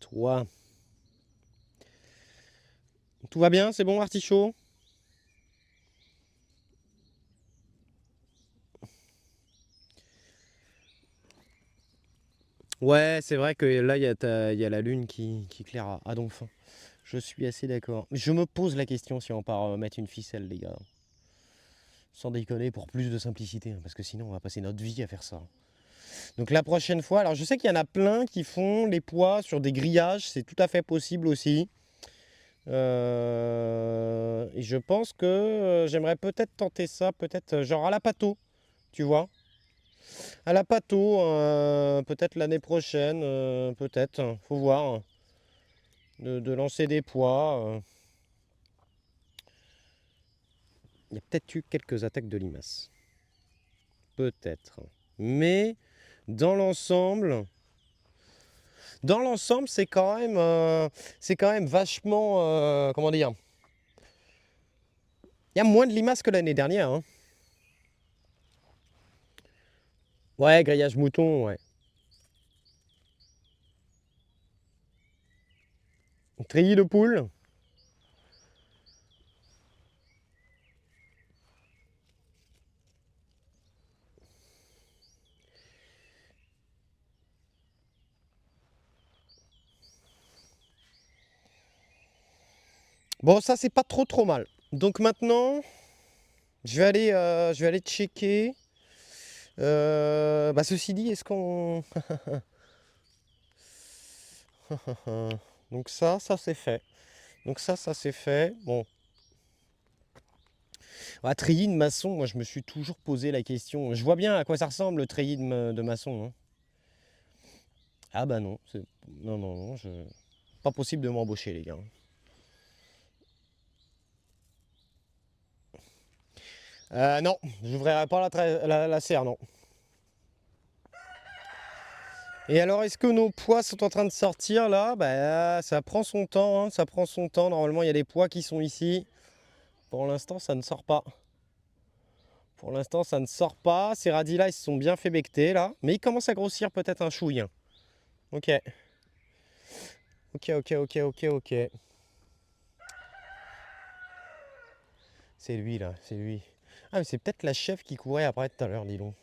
toi. Tout va bien, c'est bon, artichaut? Ouais, c'est vrai que là, il y a la lune qui claire à donf. Je suis assez d'accord. Je me pose la question si on part mettre une ficelle, les gars. Sans déconner, pour plus de simplicité, hein, parce que sinon, on va passer notre vie à faire ça. Donc la prochaine fois, alors je sais qu'il y en a plein qui font les poids sur des grillages, c'est tout à fait possible aussi. Et je pense que j'aimerais peut-être tenter ça, peut-être genre à la pâteau, tu vois. À la pâteau, peut-être l'année prochaine, peut-être, faut voir. De lancer des poids. Il y a peut-être eu quelques attaques de limaces. Peut-être. Mais dans l'ensemble, c'est quand même vachement, comment dire, il y a moins de limaces que l'année dernière, hein. Ouais, grillage mouton, ouais. Treillis de poule. Bon, ça c'est pas trop mal. Donc maintenant, je vais aller checker. Bah ceci dit, est-ce qu'on... Donc ça c'est fait. Donc ça c'est fait. Bon, ah, treillis de maçon, moi je me suis toujours posé la question. Je vois bien à quoi ça ressemble le treillis de maçon, hein. Ah bah non, non, pas possible de m'embaucher les gars. Non, j'ouvrirai pas la serre, non. Et alors, est-ce que nos pois sont en train de sortir là? Bah, ça prend son temps, hein, ça prend son temps. Normalement, il y a des pois qui sont ici. Pour l'instant, ça ne sort pas. Pour l'instant, ça ne sort pas. Ces radis là, ils se sont bien fait becter là. Mais ils commencent à grossir peut-être un chouille, hein. Ok. Ok. C'est lui là, c'est lui. Ah, mais c'est peut-être la chef qui courait après tout à l'heure, dis donc.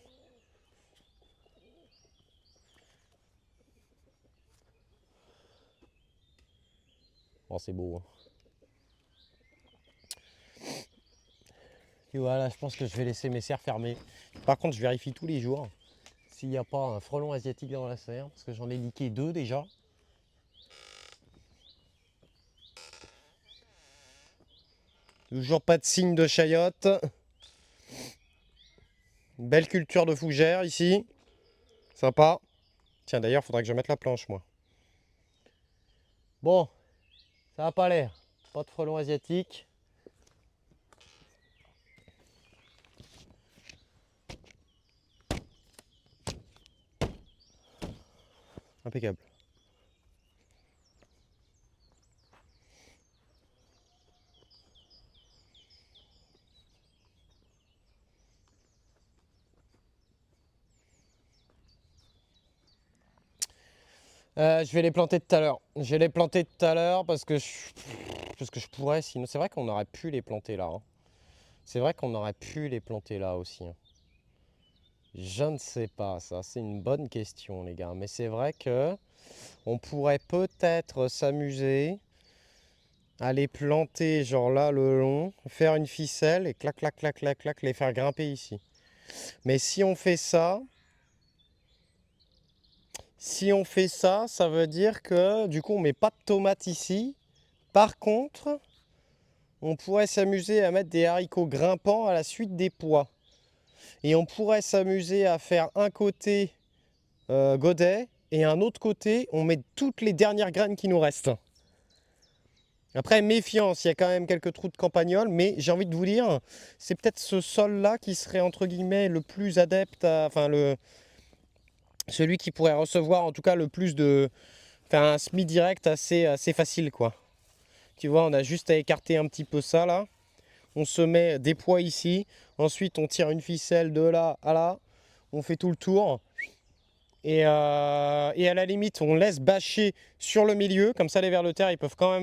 Oh, c'est beau, hein. Et voilà, je pense que je vais laisser mes serres fermées. Par contre, je vérifie tous les jours s'il n'y a pas un frelon asiatique dans la serre, parce que j'en ai liqué deux déjà. Toujours pas de signe de chayotte. Belle culture de fougère ici. Sympa. Tiens, d'ailleurs, faudrait que je mette la planche, moi. Bon, ça a pas l'air. Pas de frelon asiatique. Impeccable. Je vais les planter tout à l'heure. Je vais les planter tout à l'heure parce que je pourrais, sinon c'est vrai qu'on aurait pu les planter là, hein. C'est vrai qu'on aurait pu les planter là aussi, hein. Je ne sais pas, ça c'est une bonne question les gars. Mais c'est vrai que on pourrait peut-être s'amuser à les planter genre là le long, faire une ficelle et clac, les faire grimper ici. Mais si on fait ça, ça veut dire que du coup on met pas de tomates ici. Par contre, on pourrait s'amuser à mettre des haricots grimpants à la suite des pois. Et on pourrait s'amuser à faire un côté godet et un autre côté, on met toutes les dernières graines qui nous restent. Après, méfiance, il y a quand même quelques trous de campagnol, mais j'ai envie de vous dire, c'est peut-être ce sol-là qui serait entre guillemets le plus adepte, enfin celui qui pourrait recevoir en tout cas le plus de, enfin un semi direct assez facile quoi. Tu vois, on a juste à écarter un petit peu ça là. On se met des pois ici. Ensuite, on tire une ficelle de là à là. On fait tout le tour. Et à la limite, on laisse bâcher sur le milieu, comme ça les vers de terre, ils peuvent quand même